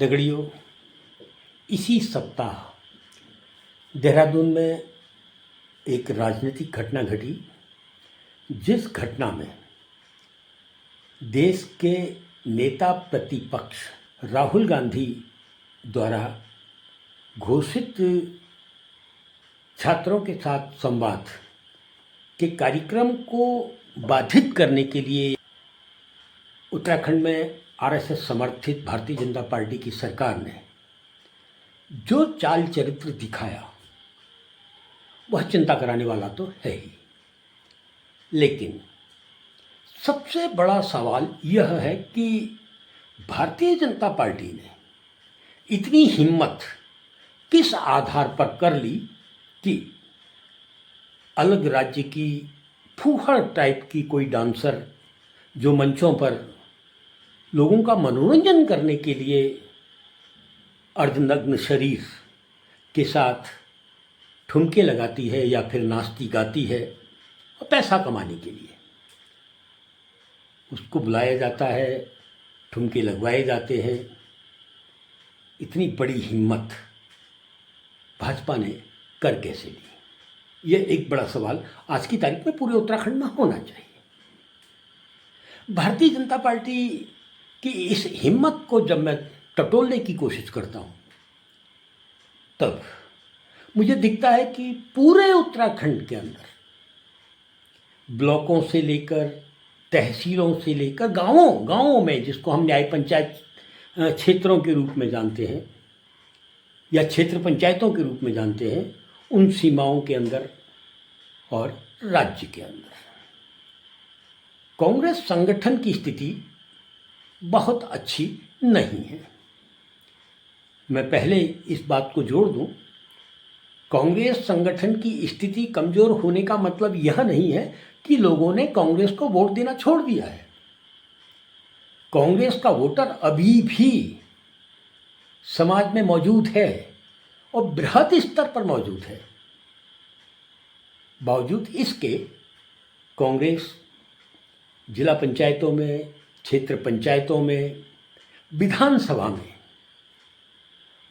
दगड़ियों, इसी सप्ताह देहरादून में एक राजनीतिक घटना घटी, जिस घटना में देश के नेता प्रतिपक्ष राहुल गांधी द्वारा घोषित छात्रों के साथ संवाद के कार्यक्रम को बाधित करने के लिए उत्तराखंड में आरएसएस समर्थित भारतीय जनता पार्टी की सरकार ने जो चाल चरित्र दिखाया वह चिंता कराने वाला तो है ही। लेकिन सबसे बड़ा सवाल यह है कि भारतीय जनता पार्टी ने इतनी हिम्मत किस आधार पर कर ली कि अलग राज्य की फूहड़ टाइप की कोई डांसर जो मंचों पर लोगों का मनोरंजन करने के लिए अर्धनग्न शरीर के साथ ठुमके लगाती है या फिर नाचती गाती है और पैसा कमाने के लिए उसको बुलाया जाता है, ठुमके लगवाए जाते हैं। इतनी बड़ी हिम्मत भाजपा ने कर कैसे ली, यह एक बड़ा सवाल आज की तारीख में पूरे उत्तराखंड में होना चाहिए। भारतीय जनता पार्टी की इस हिम्मत को जब मैं टटोलने की कोशिश करता हूँ तब मुझे दिखता है कि पूरे उत्तराखंड के अंदर ब्लॉकों से लेकर तहसीलों से लेकर गांवों में, जिसको हम न्याय पंचायत क्षेत्रों के रूप में जानते हैं या क्षेत्र पंचायतों के रूप में जानते हैं, उन सीमाओं के अंदर और राज्य के अंदर कांग्रेस संगठन की स्थिति बहुत अच्छी नहीं है। मैं पहले इस बात को जोड़ दूं, कांग्रेस संगठन की स्थिति कमज़ोर होने का मतलब यह नहीं है कि लोगों ने कांग्रेस को वोट देना छोड़ दिया है। कांग्रेस का वोटर अभी भी समाज में मौजूद है और बृहद स्तर पर मौजूद है। बावजूद इसके कांग्रेस जिला पंचायतों में, क्षेत्र पंचायतों में, विधानसभा में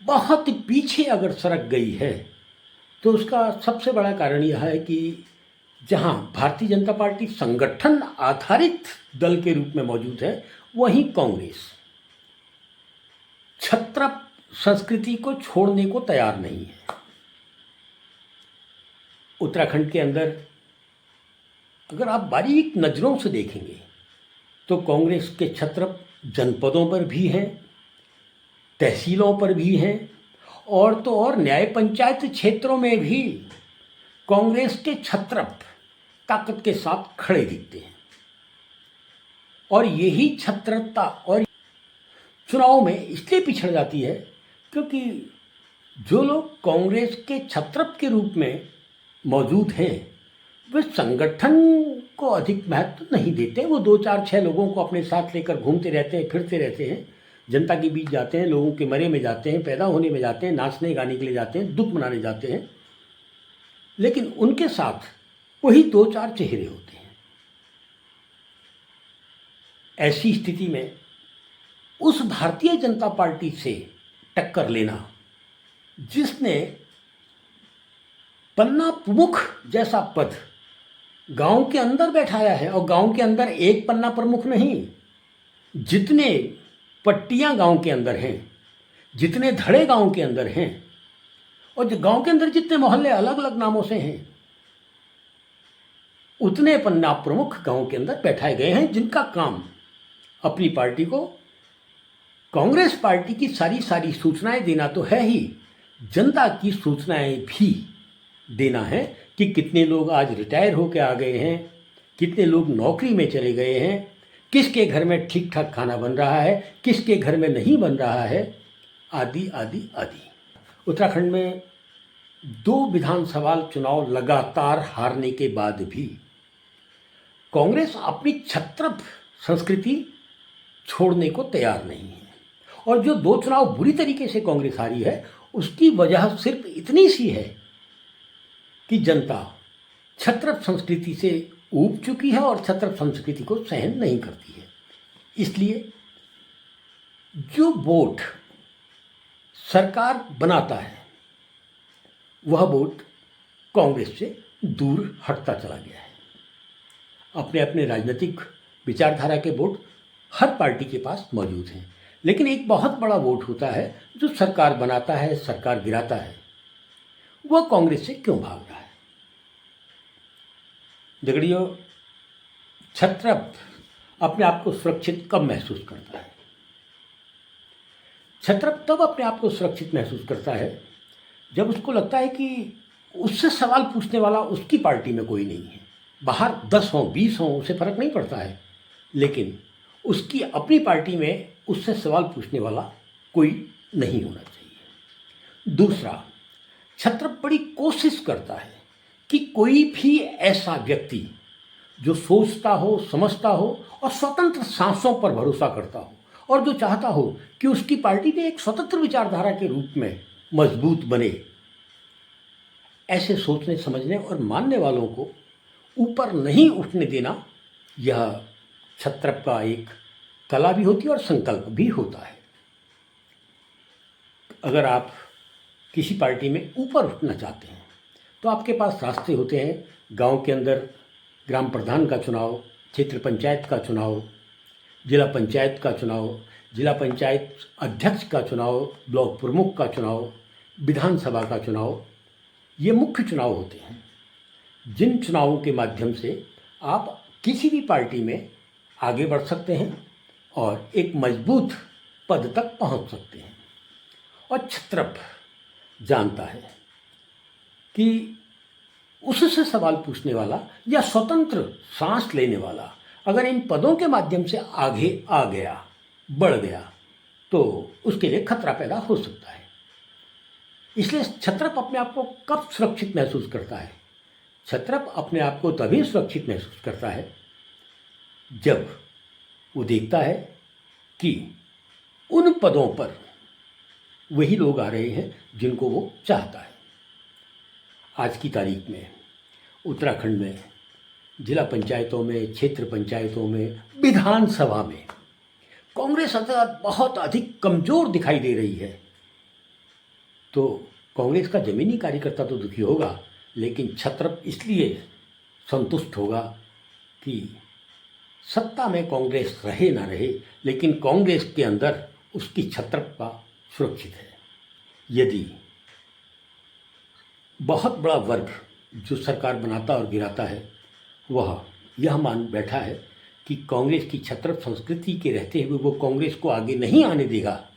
बहुत पीछे अगर सरक गई है तो उसका सबसे बड़ा कारण यह है कि जहां भारतीय जनता पार्टी संगठन आधारित दल के रूप में मौजूद है, वहीं कांग्रेस छत्रप संस्कृति को छोड़ने को तैयार नहीं है। उत्तराखंड के अंदर अगर आप बारीक नज़रों से देखेंगे तो कांग्रेस के छत्रप जनपदों पर भी हैं, तहसीलों पर भी हैं, और तो और न्याय पंचायत क्षेत्रों में भी कांग्रेस के छत्रप ताकत के साथ खड़े दिखते हैं। और यही छत्रपता और चुनाव में इसलिए पिछड़ जाती है क्योंकि जो लोग कांग्रेस के छत्रप के रूप में मौजूद हैं वे संगठन को अधिक महत्व नहीं देते। वो 2-4-6 लोगों को अपने साथ लेकर घूमते रहते हैं, फिरते रहते हैं, जनता के बीच जाते हैं, लोगों के मरे में जाते हैं, पैदा होने में जाते हैं, नाचने गाने के लिए जाते हैं, दुख मनाने जाते हैं, लेकिन उनके साथ वही 2-4 चेहरे होते हैं। ऐसी स्थिति में उस भारतीय जनता पार्टी से टक्कर लेना जिसने पन्ना प्रमुख जैसा पद गांव के अंदर बैठाया है, और गांव के अंदर एक पन्ना प्रमुख नहीं, जितने पट्टियां गांव के अंदर हैं, जितने धड़े गांव के अंदर हैं, और जो गांव के अंदर जितने मोहल्ले अलग अलग नामों से हैं, उतने पन्ना प्रमुख गांव के अंदर बैठाए गए हैं, जिनका काम अपनी पार्टी को, कांग्रेस पार्टी की सारी सूचनाएं देना तो है ही, जनता की सूचनाएं भी देना है कि कितने लोग आज रिटायर होकर आ गए हैं, कितने लोग नौकरी में चले गए हैं, किसके घर में ठीक ठाक खाना बन रहा है, किसके घर में नहीं बन रहा है, आदि आदि आदि। उत्तराखंड में 2 विधानसभा चुनाव लगातार हारने के बाद भी कांग्रेस अपनी छत्रप संस्कृति छोड़ने को तैयार नहीं है। और जो 2 चुनाव बुरी तरीके से कांग्रेस हारी है, उसकी वजह सिर्फ इतनी सी है कि जनता छत्रप संस्कृति से ऊब चुकी है और छत्रप संस्कृति को सहन नहीं करती है। इसलिए जो वोट सरकार बनाता है वह वोट कांग्रेस से दूर हटता चला गया है। अपने अपने राजनीतिक विचारधारा के वोट हर पार्टी के पास मौजूद हैं, लेकिन एक बहुत बड़ा वोट होता है जो सरकार बनाता है, सरकार गिराता है। वह कांग्रेस से क्यों भाग रहा है? दगड़ियों, छत्रप अपने आप को सुरक्षित कब महसूस करता है? छत्रप तब अपने आप को सुरक्षित महसूस करता है जब उसको लगता है कि उससे सवाल पूछने वाला उसकी पार्टी में कोई नहीं है। बाहर 10 हों 20 हों उसे फर्क नहीं पड़ता है, लेकिन उसकी अपनी पार्टी में उससे सवाल पूछने वाला कोई नहीं होना चाहिए। दूसरा, छत्रप बड़ी कोशिश करता है कि कोई भी ऐसा व्यक्ति जो सोचता हो, समझता हो और स्वतंत्र सांसों पर भरोसा करता हो और जो चाहता हो कि उसकी पार्टी भी एक स्वतंत्र विचारधारा के रूप में मजबूत बने, ऐसे सोचने, समझने और मानने वालों को ऊपर नहीं उठने देना, यह छत्रप का एक कला भी होती है और संकल्प भी होता है। अगर आप किसी पार्टी में ऊपर उठना चाहते हैं तो आपके पास रास्ते होते हैं। गांव के अंदर ग्राम प्रधान का चुनाव, क्षेत्र पंचायत का चुनाव, जिला पंचायत का चुनाव, जिला पंचायत अध्यक्ष का चुनाव, ब्लॉक प्रमुख का चुनाव, विधानसभा का चुनाव, ये मुख्य चुनाव होते हैं जिन चुनावों के माध्यम से आप किसी भी पार्टी में आगे बढ़ सकते हैं और एक मजबूत पद तक पहुंच सकते हैं। और छत्रप जानता है कि उससे सवाल पूछने वाला या स्वतंत्र सांस लेने वाला अगर इन पदों के माध्यम से आगे आ गया, बढ़ गया, तो उसके लिए खतरा पैदा हो सकता है। इसलिए छत्रप अपने आप को कब सुरक्षित महसूस करता है? छत्रप अपने आप को तभी सुरक्षित महसूस करता है जब वो देखता है कि उन पदों पर वही लोग आ रहे हैं जिनको वो चाहता है। आज की तारीख में उत्तराखंड में जिला पंचायतों में, क्षेत्र पंचायतों में, विधानसभा में कांग्रेस बहुत अधिक कमज़ोर दिखाई दे रही है। तो कांग्रेस का ज़मीनी कार्यकर्ता तो दुखी होगा, लेकिन छत्रप इसलिए संतुष्ट होगा कि सत्ता में कांग्रेस रहे ना रहे, लेकिन कांग्रेस के अंदर उसकी छत्रप का सुरक्षित है। यदि बहुत बड़ा वर्ग जो सरकार बनाता और गिराता है वह यह मान बैठा है कि कांग्रेस की छत्रप संस्कृति के रहते हुए वो कांग्रेस को आगे नहीं आने देगा,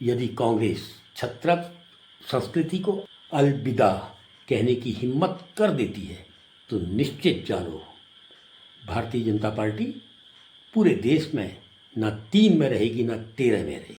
यदि कांग्रेस छत्रप संस्कृति को अलविदा कहने की हिम्मत कर देती है तो निश्चित जानो भारतीय जनता पार्टी पूरे देश में न 3 में रहेगी न 13 में रहेगी।